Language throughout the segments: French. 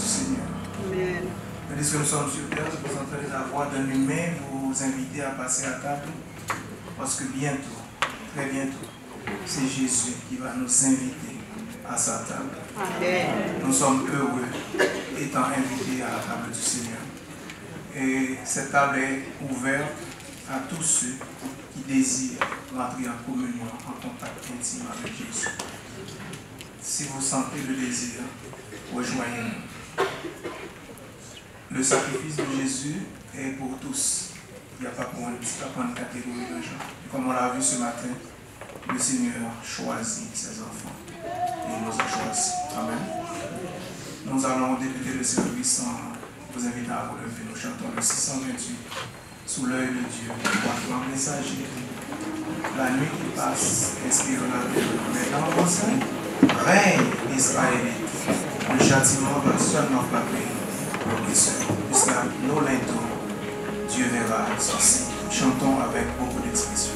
du Seigneur. Amen. Tandis que nous sommes sur terre, vous entendez la voix d'un humain vous inviter à passer à table. Parce que bientôt, très bientôt, c'est Jésus qui va nous inviter à sa table. Amen. Nous sommes heureux étant invités à la table du Seigneur. Et cette table est ouverte à tous ceux qui désirent rentrer en communion, en contact intime avec Jésus. Si vous sentez le désir, rejoignez-nous. Le sacrifice de Jésus est pour tous. Il n'y a pas pour une catégorie de gens. Et comme on l'a vu ce matin, le Seigneur choisit ses enfants. Et il nous a choisis. Amen. Nous allons débuter le service en vous invitant à vous lever. Nous chantons le 628 sous l'œil de Dieu. Trois messagers. La nuit qui passe inspire la vie. Mais dans vos sein, règne israélite. Le châtiment va seulement frapper l'oppresseur. Jusqu'à nos linteaux, Dieu verra son signe. Chantons avec beaucoup d'expression.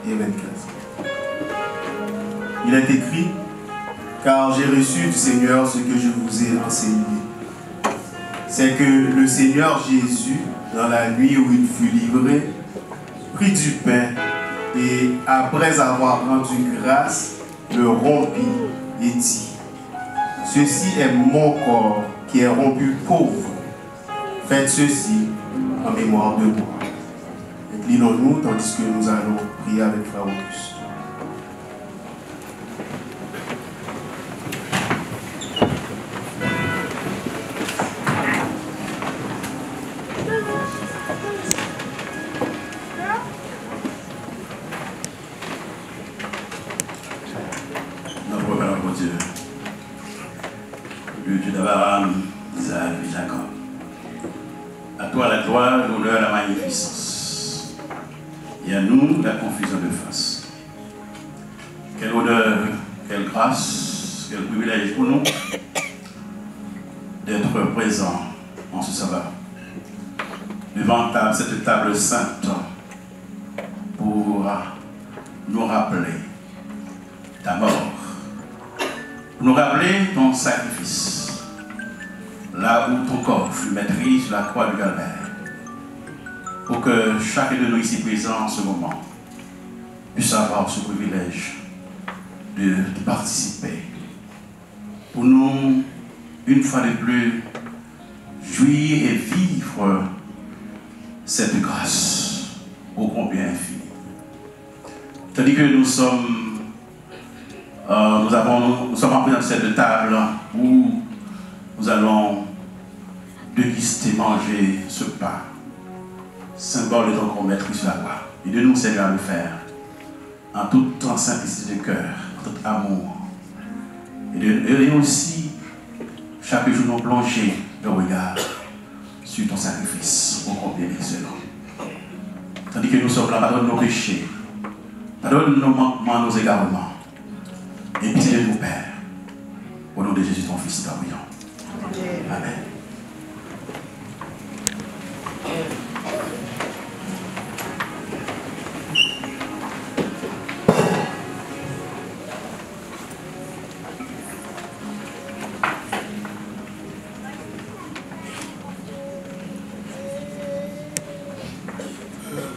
et 24. Il est écrit, car j'ai reçu du Seigneur ce que je vous ai enseigné. C'est que le Seigneur Jésus, dans la nuit où il fut livré, prit du pain et, après avoir rendu grâce, le rompit et dit, ceci est mon corps qui est rompu pour vous. Faites ceci en mémoire de moi. Inclinons-nous tandis que nous allons prier avec Frère Auguste. Notre Père, mon Dieu, le Dieu d'Abraham, Isaac et Jacob, à toi la gloire, l'honneur, la magnificence, et à nous la confusion de face. Quel honneur, quelle grâce, quel privilège pour nous d'être présents en ce sabbat, devant cette table sainte, pour nous rappeler ta mort, pour nous rappeler ton sacrifice, là où ton corps fut maîtrisé sur la croix du Calvaire, pour que chacun de nous ici présents en ce moment puisse avoir ce privilège de participer. Pour nous, une fois de plus, jouir et vivre cette grâce ô combien infinie. Tandis que nous sommes en présence de cette table où nous allons déguster, manger ce pain, symbole de ton corps maîtrise sur la croix. Et de nous, Seigneur, à le faire en toute simplicité de cœur, en tout amour. Et aussi, chaque jour, nous plonger le regard sur ton sacrifice, ô combien excellent. Tandis que nous sommes là, pardonne nos péchés, pardonne nos manquements, nos égarements. Et pitié de nous, Père. Au nom de Jésus, ton Fils, nous prions. Amen.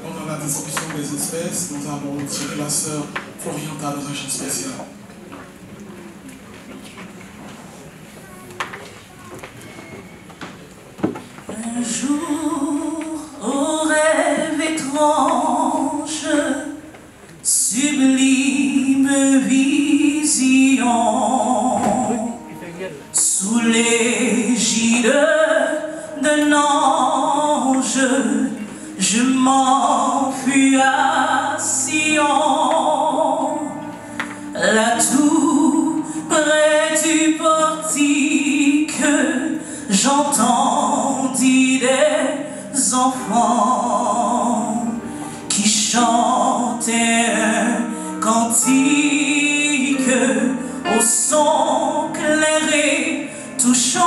Pendant la distribution des espèces, nous allons tirer la sœur Florianta dans un chant spécial. Un jour, au rêve étrange, sublime vision, sous l'égide d'un ange, je m'enfuis à Sion, là tout près du portique, j'entendis des enfants qui chantaient un cantique au son clair et touchant.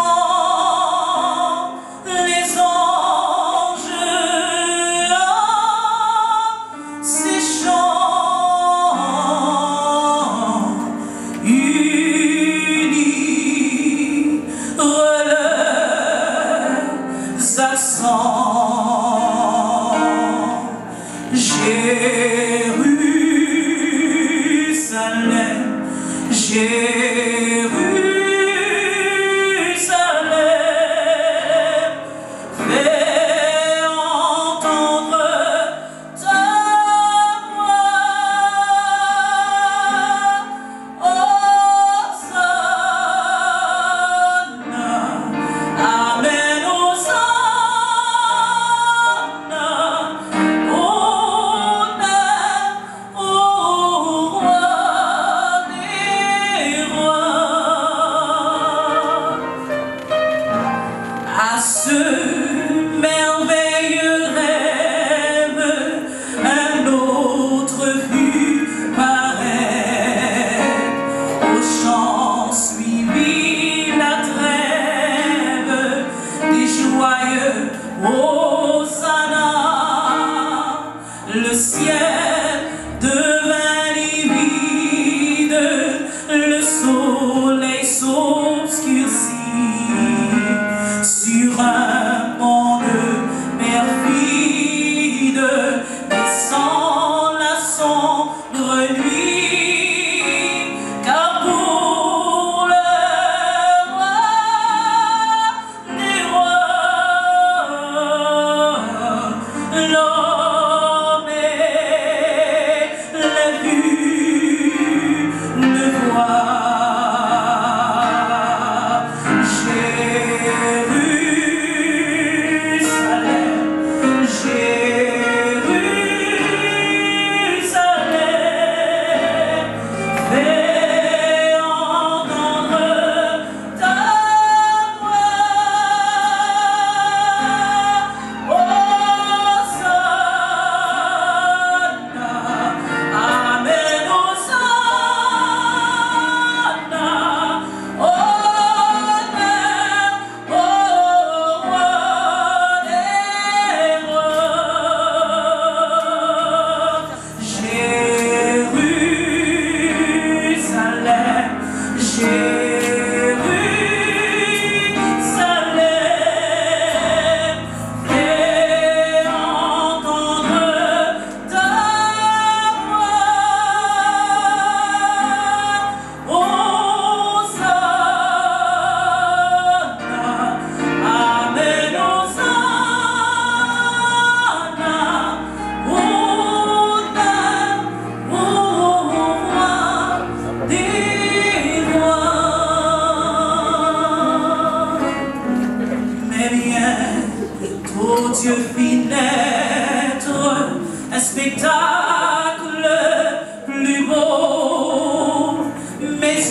Les anges, ces chants unis leurs accents. Jérusalem,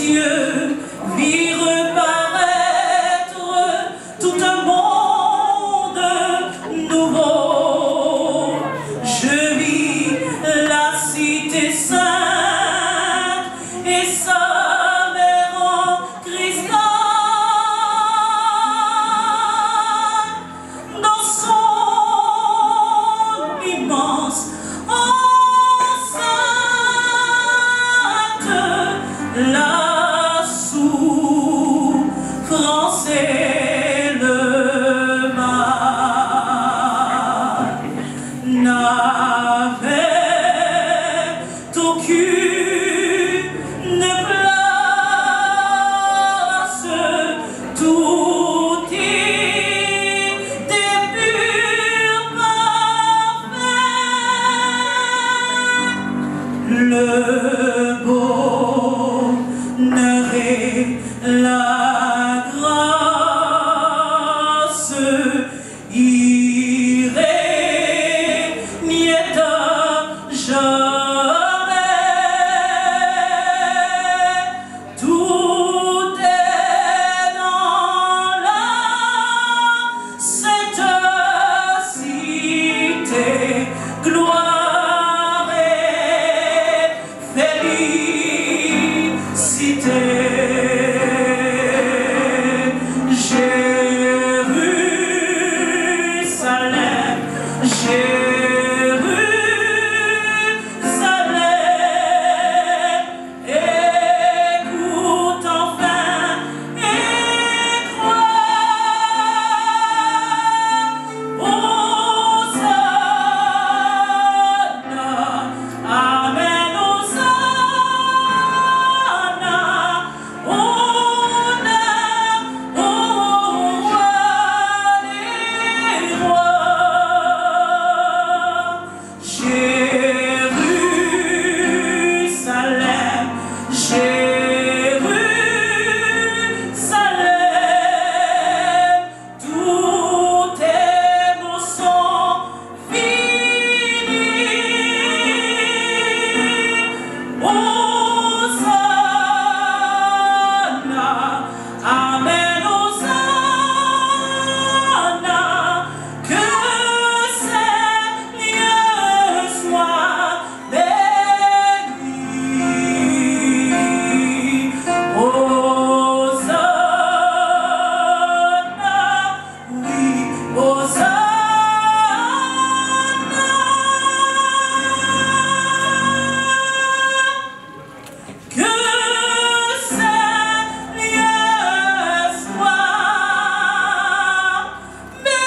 cieux virent paraître tout un monde nouveau. Je vis la cité sainte et sa mère en cristal. Dans son immense enceinte, la souffrance et le mal n'avaient aucune place. Tout était pur, parfait. Le bonheur et la grâce y régnaient à jamais. Tout est dans la sainte cité, gloire et félicité. Jérusalem, Jérusalem, écoute enfin et crois. Hosanna, Amen, Hosanna, honneur au roi des rois. Jérusalem, Jérusalem, tous tes maux sont finis. Hosanna, Amen, Hosanna, que Seigneur soit béni. Hosanna, oui, Hosanna. Que Seigneur soit béni.